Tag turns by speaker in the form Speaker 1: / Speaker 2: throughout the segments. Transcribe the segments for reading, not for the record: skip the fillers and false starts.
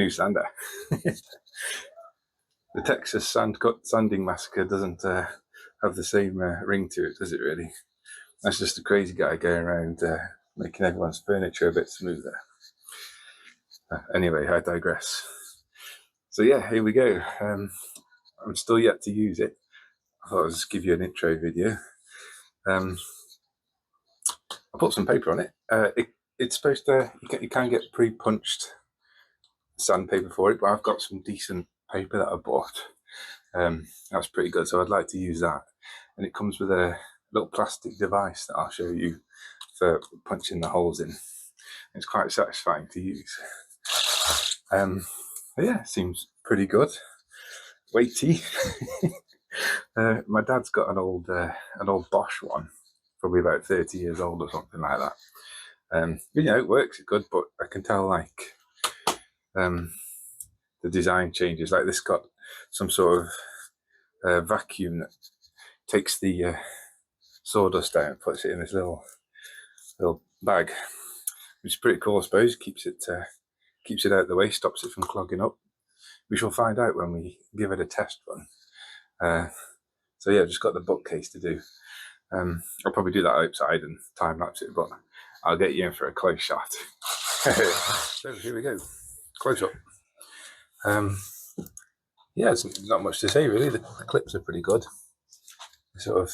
Speaker 1: new sander. The Texas sanding massacre doesn't have the same ring to it, does it really? That's just a crazy guy going around making everyone's furniture a bit smoother. Anyway, I digress. So yeah, here we go. I'm still yet to use it. I thought I'd just give you an intro video. I put some paper on it. It's supposed to, you can get pre-punched sandpaper for it, but I've got some decent paper that I bought. That's pretty good, so I'd like to use that. And it comes with a little plastic device that I'll show you for punching the holes in. It's quite satisfying to use. Yeah, seems pretty good. Weighty. My dad's got an old Bosch one, probably about 30 years old or something like that. You know, it works good, but I can tell like the design changes. Like this got some sort of vacuum that takes the sawdust out and puts it in this little bag, which is pretty cool, I suppose. Keeps it out of the way, stops it from clogging up. We shall find out when we give it a test run. So yeah, just got the bookcase to do. I'll probably do that outside and time lapse it, but I'll get you in for a close shot. So here we go, close up. Yeah, it's not much to say really. The clips are pretty good. They sort of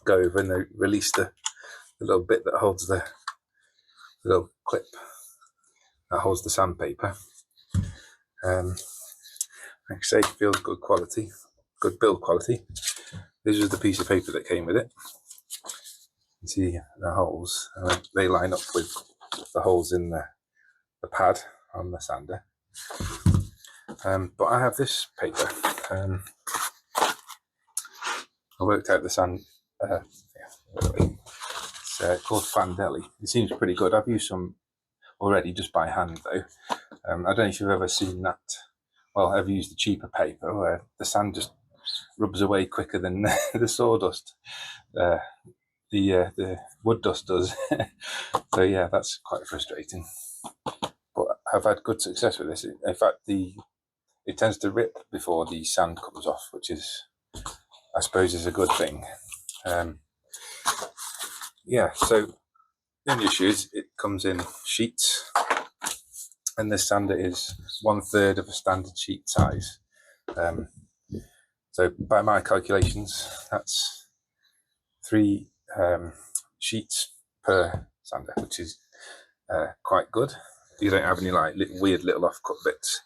Speaker 1: go over and they release the little bit that holds the little clip that holds the sandpaper. Like I say, it feels good quality, good build quality. This is the piece of paper that came with it. You see the holes, they line up with the holes in the pad on the sander. But I have this paper. I worked out the sand. It's called Fandelli. It seems pretty good. I've used some already just by hand though. I don't know if you've ever seen that. Well, I've used the cheaper paper where the sand just rubs away quicker than the sawdust. The wood dust does. So yeah, that's quite frustrating. But I've had good success with this. In fact, it tends to rip before the sand comes off, which is, I suppose, is a good thing. Yeah, so the only issue is it comes in sheets, and this sander is 1/3 of a standard sheet size. So by my calculations, that's 3 sheets per sander, which is quite good. You don't have any like weird little off-cut bits.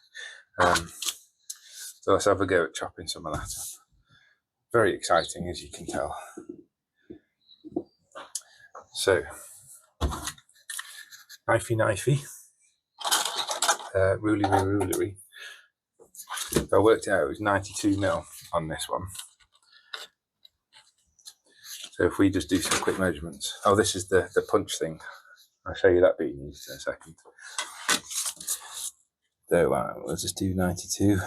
Speaker 1: So let's have a go at chopping some of that up. Very exciting, as you can tell. So, knifey, rulery. If I worked it out, it was 92mm on this one. So if we just do some quick measurements. Oh, this is the punch thing. I'll show you that being used in a second. So let's just do 92.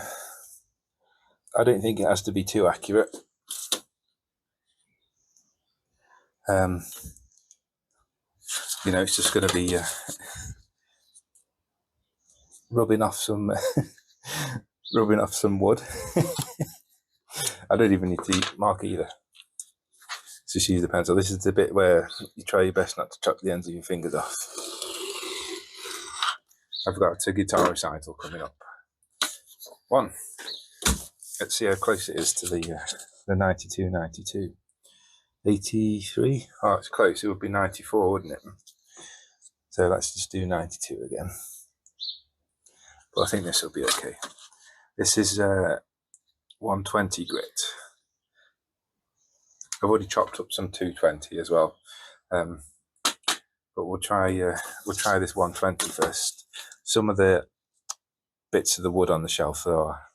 Speaker 1: I don't think it has to be too accurate. You know, it's just going to be rubbing off some wood. I don't even need to mark either. Just use the pencil. This is the bit where you try your best not to chop the ends of your fingers off. I've got a guitar recital coming up. Let's see how close it is to the 92. 83. Oh, it's close. It would be 94, wouldn't it? So let's just do 92 again. But I think this will be okay. This is 120 grit. I've already chopped up some 220 as well, but we'll try this 120 first. Some of the bits of the wood on the shelf are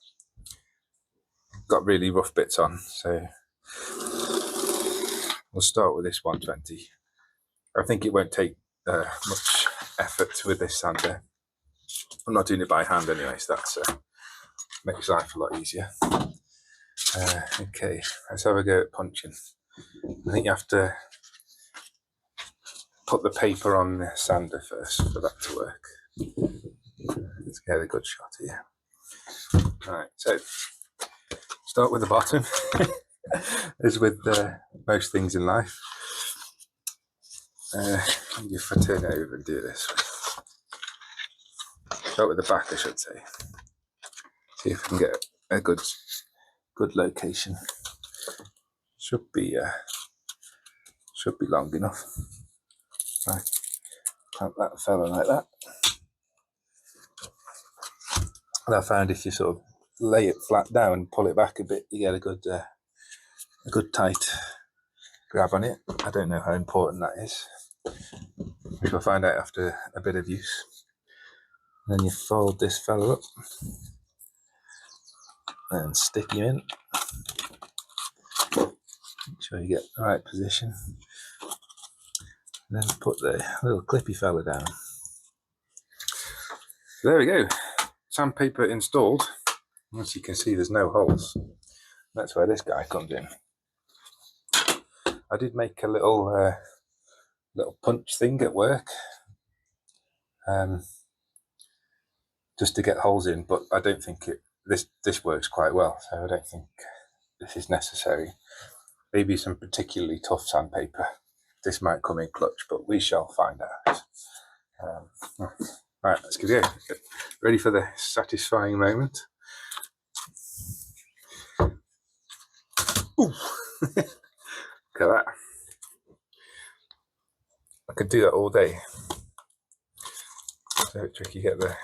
Speaker 1: got really rough bits on, so we'll start with this 120. I think it won't take much effort with this sander. I'm not doing it by hand anyway, so that makes life a lot easier. Okay, let's have a go at punching. I think you have to put the paper on the sander first for that to work. Let's get a good shot here. Right, so start with the bottom, as with most things in life. If I turn it over and do this, start with the back, I should say. See if we can get a good location. Should be long enough. Right, clamp that fella like that. And I found if you sort of lay it flat down and pull it back a bit, you get a good tight grab on it. I don't know how important that is, which we'll find out after a bit of use. And then you fold this fella up and stick him in. Make sure you get the right position. And then put the little clippy fella down. So there we go. Sandpaper installed. As you can see, there's no holes. That's where this guy comes in. I did make a little punch thing at work, just to get holes in, but I don't think this works quite well, so I don't think this is necessary. Maybe some particularly tough sandpaper, this might come in clutch, but we shall find out. Right, let's go. Ready for the satisfying moment. Ooh. Look at that. I could do that all day. So tricky, get the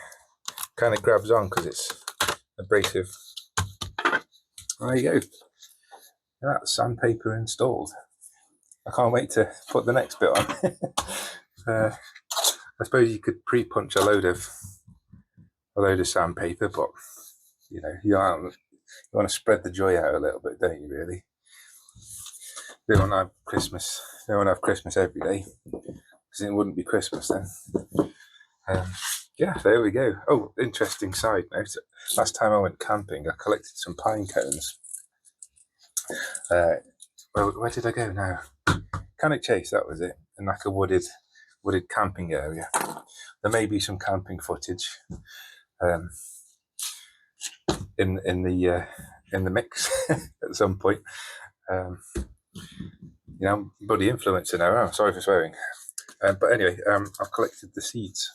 Speaker 1: kind of grabs on because it's abrasive. There you go. That's sandpaper installed. I can't wait to put the next bit on. I suppose you could pre-punch a load of sandpaper, but you know, you want to spread the joy out a little bit, don't you? Really. You don't want to have Christmas every day, because it wouldn't be Christmas then. Yeah, there we go. Oh, interesting side note. Last time I went camping, I collected some pine cones. Well, where did I go now? Cannock Chase, that was it. In like a wooded camping area. There may be some camping footage in the mix at some point. You know, I'm bloody influencer now. I'm sorry for swearing. But anyway, I've collected the seeds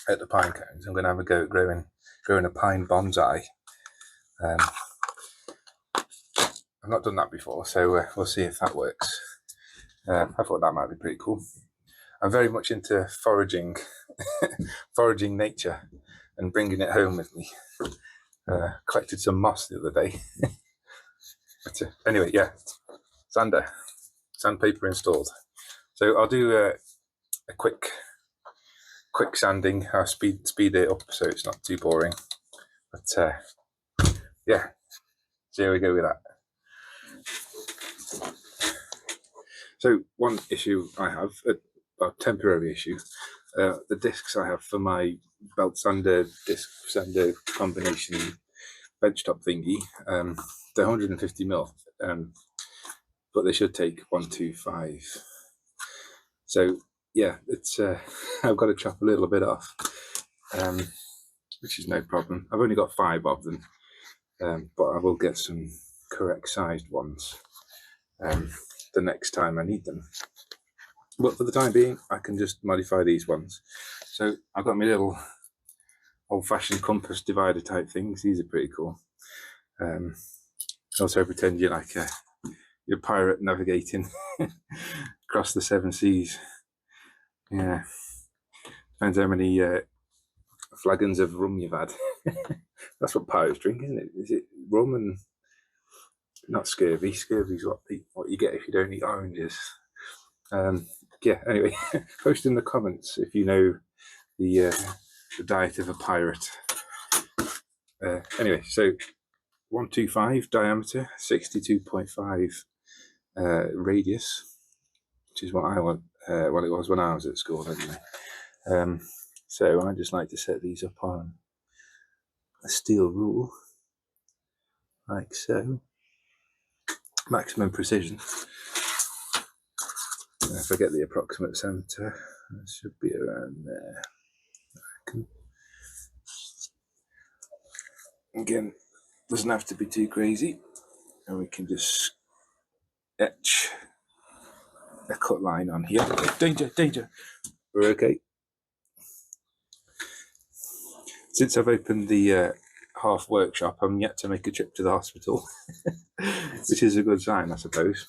Speaker 1: at the pine cones. I'm going to have a go at growing a pine bonsai. I've not done that before, so we'll see if that works. I thought that might be pretty cool. I'm very much into foraging nature and bringing it home with me. Collected some moss the other day. But anyway, yeah, sandpaper installed. So I'll do a quick sanding. I'll speed it up so it's not too boring. But yeah, so here we go with that. So one issue I have, a temporary issue, the discs I have for my belt sander, disc sander combination benchtop thingy, they're 150mm, but they should take 125. So yeah, it's I've got to chop a little bit off, which is no problem. I've only got 5 of them, but I will get some correct sized ones the next time I need them. But for the time being, I can just modify these ones. So I've got my little old-fashioned compass divider type things. These are pretty cool. Also pretend you're like you're a pirate navigating across the 7 seas. Yeah, depends how many flagons of rum you've had. That's what pirates drink, isn't it? Is it rum and not scurvy? Scurvy's what you get if you don't eat oranges. Yeah, anyway, post in the comments if you know the diet of a pirate. Anyway, so 125 diameter, 62.5 radius, which is what I want. Well, it was when I was at school anyway. So I just like to set these up on a steel rule, like so. Maximum precision. If I get the approximate centre, it should be around there, I reckon. Again, doesn't have to be too crazy, and we can just etch a cut line on here. Danger, danger. We're okay. Since I've opened the half workshop, I'm yet to make a trip to the hospital, which is a good sign, I suppose.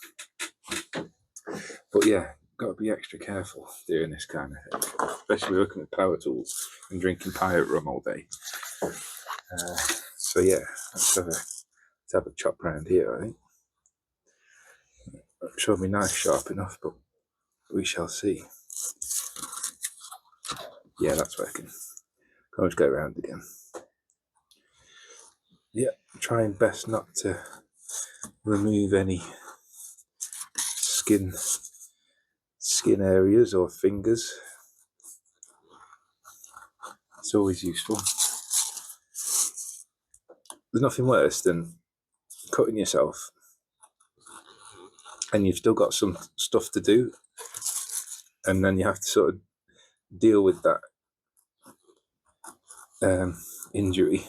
Speaker 1: But yeah, got to be extra careful doing this kind of thing, especially working with power tools and drinking pirate rum all day. So yeah, let's have a chop round here, I think. Not sure my knife's sharp enough, but we shall see. Yeah, that's working. I'll just go around again. Yeah, trying best not to remove any skin areas or fingers. It's always useful. There's nothing worse than cutting yourself and you've still got some stuff to do, and then you have to sort of deal with that injury.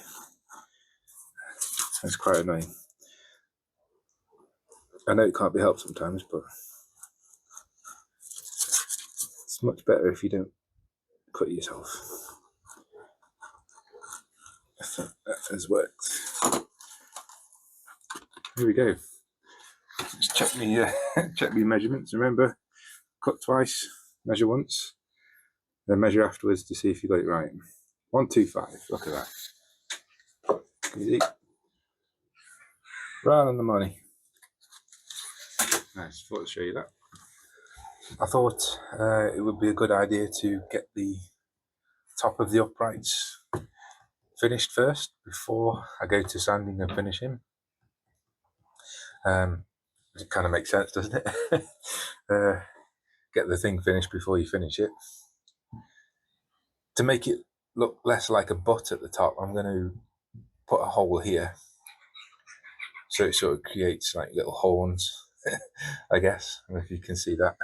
Speaker 1: It's quite annoying. I know it can't be helped sometimes, but it's much better if you don't cut yourself. I think that has worked. Here we go. Just check me check me measurements. Remember, cut twice, measure once, then measure afterwards to see if you got it right. 125. Look at that. Easy. Right on the money. Nice. Thought I'd show you that. I thought it would be a good idea to get the top of the uprights finished first before I go to sanding and finishing. It kind of makes sense, doesn't it? Get the thing finished before you finish it. To make it look less like a butt at the top, I'm going to put a hole here, so it sort of creates like little horns, I guess. I don't know if you can see that.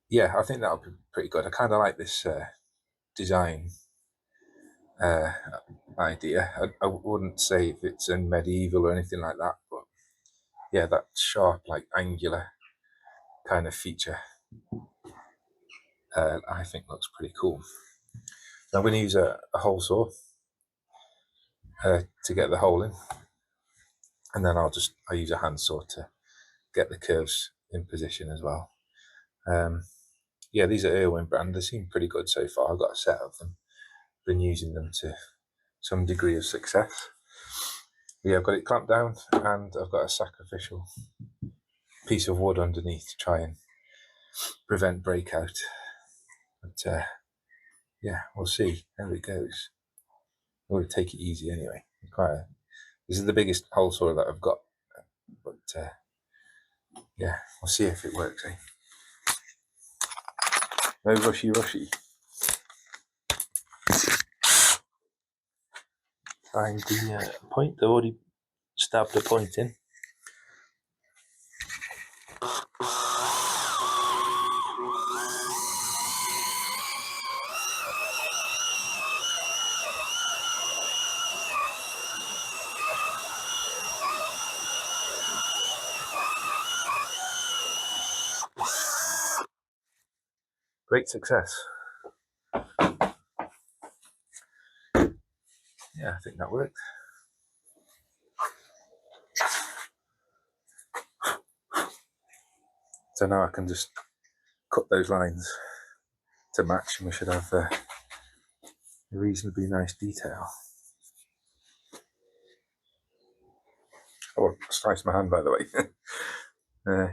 Speaker 1: Yeah, I think that'll be pretty good. I kind of like this design idea. I wouldn't say if it's in medieval or anything like that, but yeah, that sharp, like angular kind of feature, I think looks pretty cool. So I'm going to use a hole saw to get the hole in, and then I'll use a hand saw to get the curves in position as well. Yeah, these are Irwin brand. They seem pretty good so far. I've got a set of them. Been using them to some degree of success. But yeah, I've got it clamped down, and I've got a sacrificial piece of wood underneath to try and prevent breakout. But yeah, we'll see how it goes. I'm going to take it easy anyway. This is the biggest hole saw that I've got, but yeah, we'll see if it works. No rushy. Find the point. I've already stabbed a point in. Great success. Yeah, I think that worked. So now I can just cut those lines to match, and we should have a reasonably nice detail. Oh, I sliced my hand, by the way.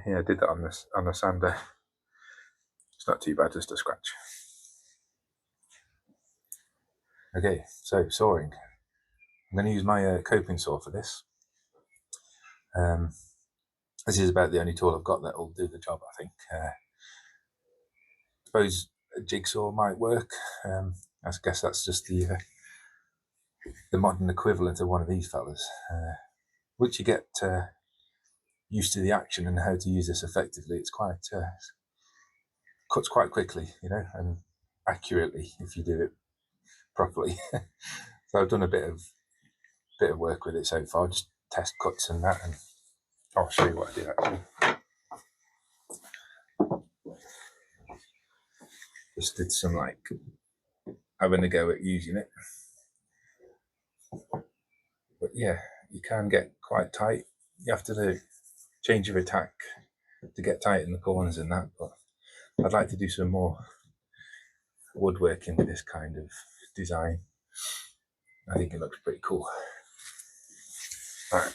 Speaker 1: Yeah, I did that on a sander. It's not too bad, just a scratch. Okay, so sawing. I'm going to use my coping saw for this. This is about the only tool I've got that will do the job, I think. I suppose a jigsaw might work. I guess that's just the modern equivalent of one of these fellas. Once you get used to the action and how to use this effectively, it's cuts quite quickly, and accurately if you do it properly. So I've done a bit of work with it so far, just test cuts and that, and I'll show you what I did actually. Just did some like having a go at using it, but yeah, you can get quite tight. You have to do change of attack to get tight in the corners and that, but I'd like to do some more woodworking with this kind of design. I think it looks pretty cool. Right.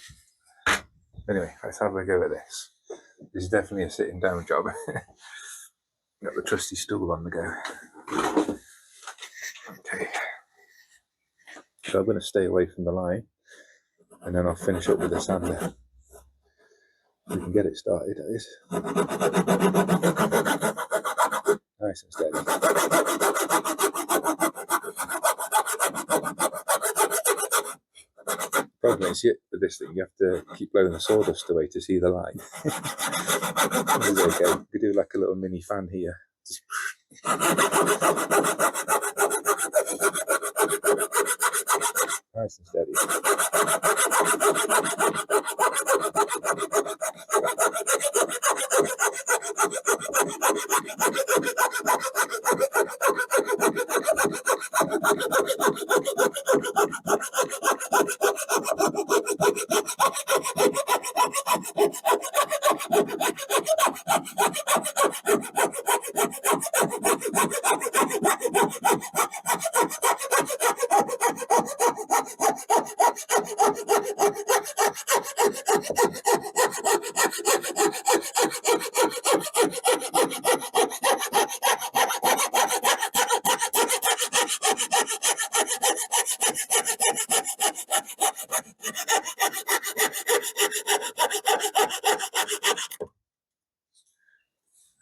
Speaker 1: Anyway, let's have a go at this. This is definitely a sitting down job. Got the trusty stool on the go. Okay. So I'm going to stay away from the line, and then I'll finish up with the sander. We can get it started, that is. Nice and steady. Problem is, with this thing, you have to keep blowing the sawdust away to see the line. This is okay. We could do like a little mini fan here. Just nice and steady.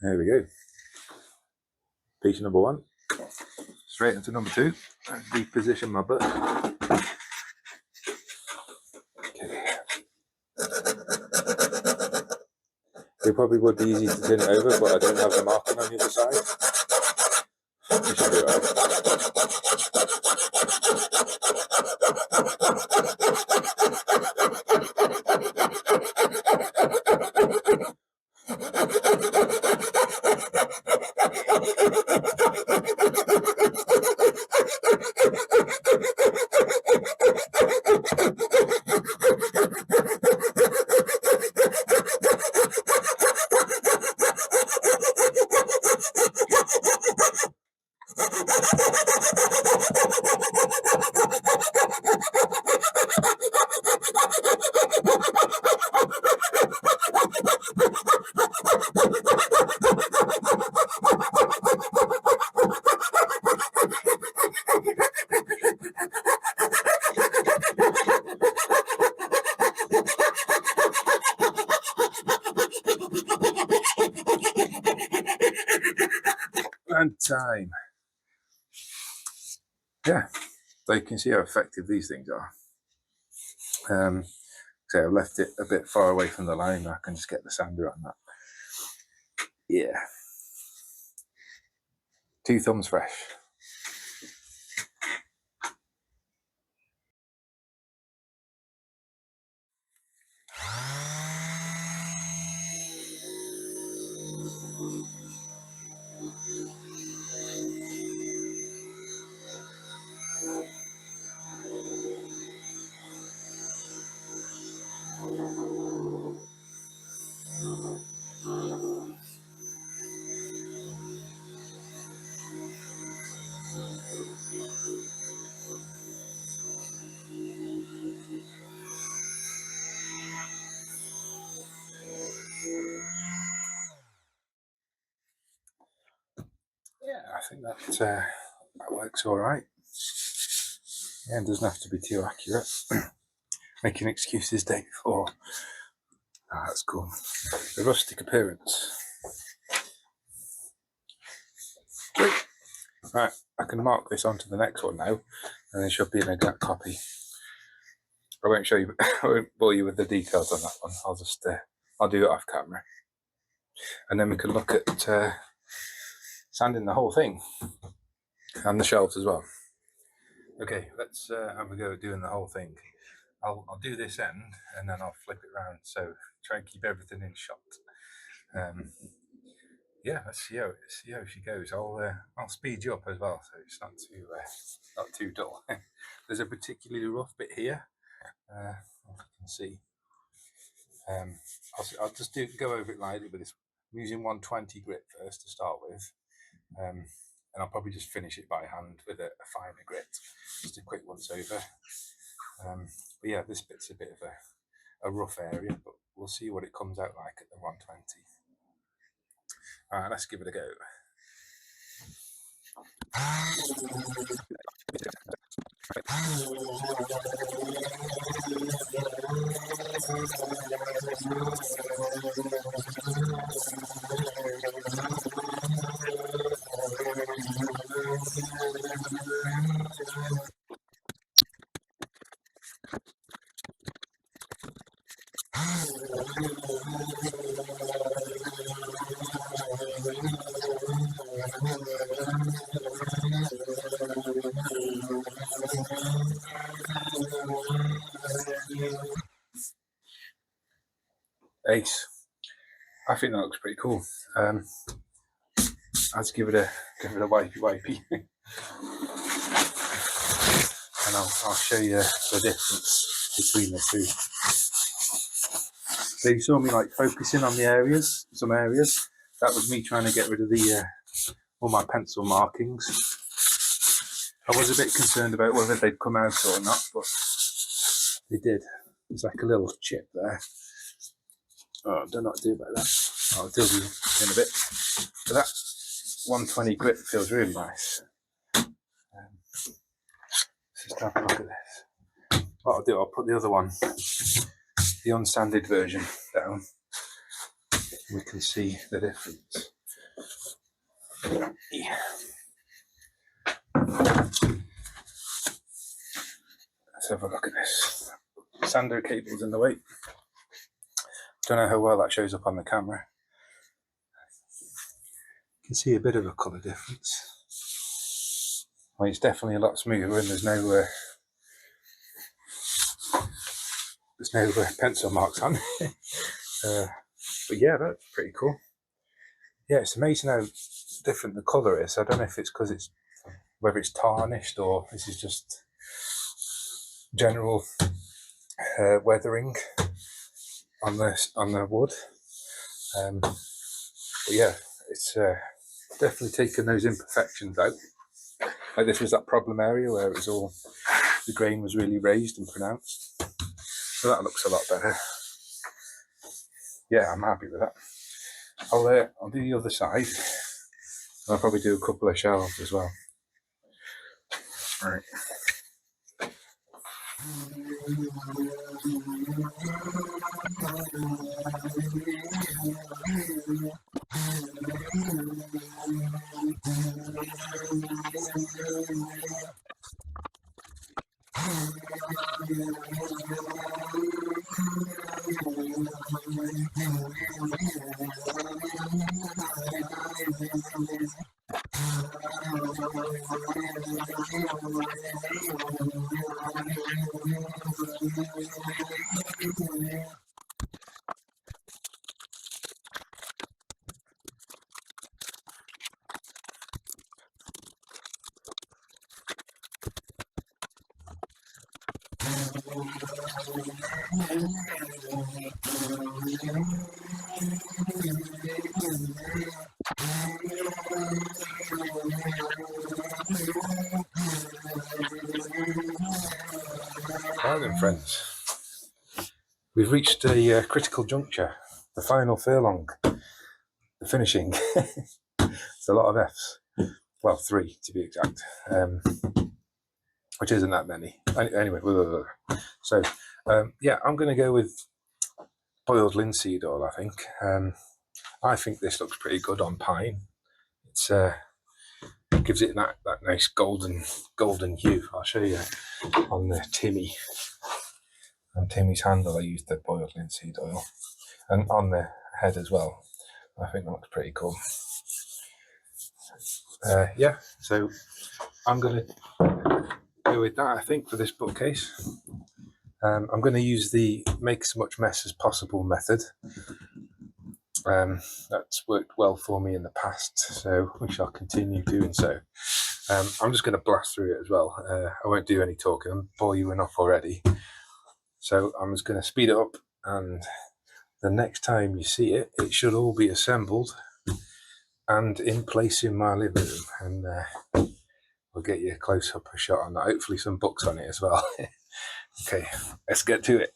Speaker 1: There we go. Piece number one. Straight into number two. Reposition my butt. Okay. It probably would be easy to turn it over, but I don't have the marking on the other side. You should do it. And time. Yeah, so you can see how effective these things are. So I've left it a bit far away from the line. I can just get the sander on that. Yeah. 2 thumbs fresh. Yeah, I think that works all right. Yeah, it doesn't have to be too accurate. Making excuses day before. Oh, that's cool. The rustic appearance. Great. Right, I can mark this onto the next one now, and it should be an exact copy. I won't show you, I won't bore you with the details on that one. I'll just, I'll do it off camera. And then we can look at sanding the whole thing, and the shelves as well. Okay, let's have a go at doing the whole thing. I'll do this end and then I'll flip it around. So try and keep everything in shot. Yeah, let's see how she goes. I'll speed you up as well, so it's not too dull. There's a particularly rough bit here. If you can see. I'll just go over it lightly with this. I'm using 120 grit first to start with, and I'll probably just finish it by hand with a finer grit, just a quick once over. But yeah, this bit's a bit of a rough area, but we'll see what it comes out like at the 120. All right, let's give it a go. Ace. I think that looks pretty cool. Let's give it a wipey, and I'll show you the difference between the two. So you saw me like focusing on some areas. That was me trying to get rid of all my pencil markings. I was a bit concerned about whether they'd come out or not, but they did. There's like a little chip there. Oh, do not do about that. I'll deal with it in a bit. But that 120 grit feels really nice. Let's just have a look at this. What I'll do, I'll put the other one, the unsanded version, down. We can see the difference. Yeah. Let's have a look at this. Sander cable's in the way. Don't know how well that shows up on the camera. You can see a bit of a colour difference. Well, it's definitely a lot smoother and there's no pencil marks on. But yeah, that's pretty cool. Yeah, it's amazing how different the colour is. I don't know if it's because whether it's tarnished or this is just general weathering on the wood. But yeah, it's definitely taken those imperfections out. Like this was that problem area where it was all, the grain was really raised and pronounced. So that looks a lot better. Yeah, I'm happy with that. I'll do the other side. I'll probably do a couple of shelves as well. All right. Right then, friends, we've reached a critical juncture, the final furlong, the finishing. It's a lot of Fs. Well, 3 to be exact, which isn't that many. Anyway, so yeah, I'm going to go with boiled linseed oil, I think. I think this looks pretty good on pine. It's gives it that nice golden hue. I'll show you on the Timmy. On Timmy's handle, I used the boiled linseed oil, and on the head as well. I think that looks pretty cool. Yeah, so I'm gonna go with that, I think, for this bookcase. I'm going to use the make as much mess as possible method. That's worked well for me in the past, so we shall continue doing so. I'm just going to blast through it as well. I won't do any talking, I'll bore you enough already. So I'm just going to speed it up, and the next time you see it, it should all be assembled and in place in my living room, and we'll get you a close-up shot on that. Hopefully some books on it as well. Okay, let's get to it.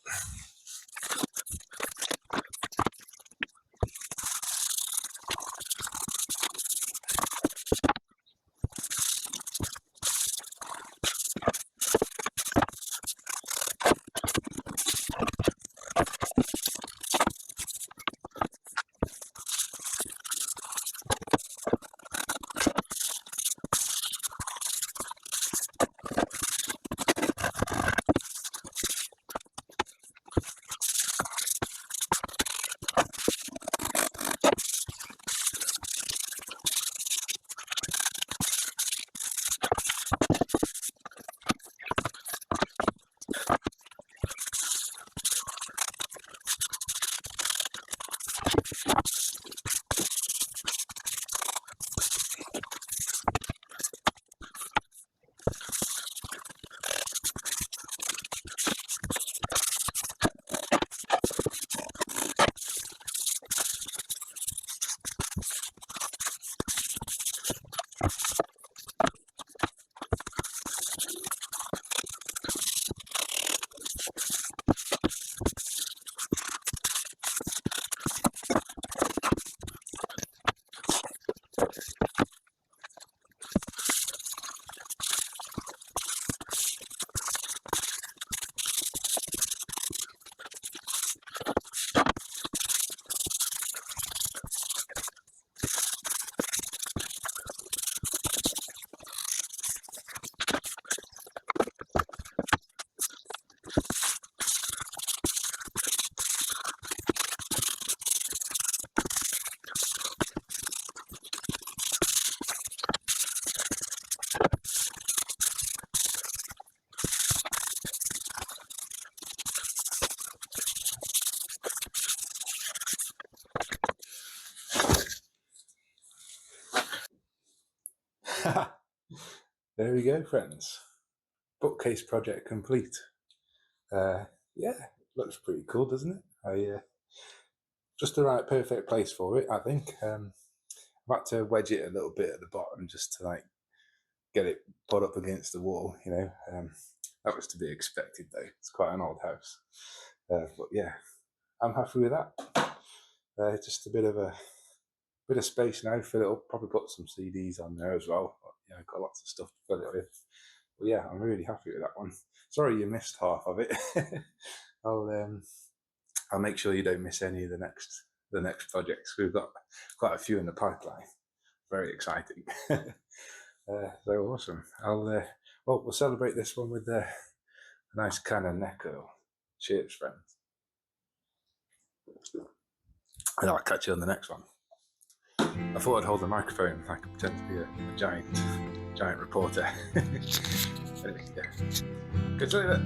Speaker 1: There we go, friends. Bookcase project complete. Yeah, looks pretty cool, doesn't it? Just the right perfect place for it, I think. I've had to wedge it a little bit at the bottom just to like get it put up against the wall, you know. That was to be expected though. It's quite an old house. But yeah, I'm happy with that. Just a bit of space now, fill it up, probably put some CDs on there as well. But, you know, got lots of stuff to fill it with. But yeah, I'm really happy with that one. Sorry you missed half of it. I'll make sure you don't miss any of the next projects. We've got quite a few in the pipeline. Very exciting. So awesome. We'll celebrate this one with a nice kind of Necco. Cheers, friends. And I'll catch you on the next one. I thought I'd hold the microphone like I pretend to be a giant reporter. Anyway, yeah. Catch you later.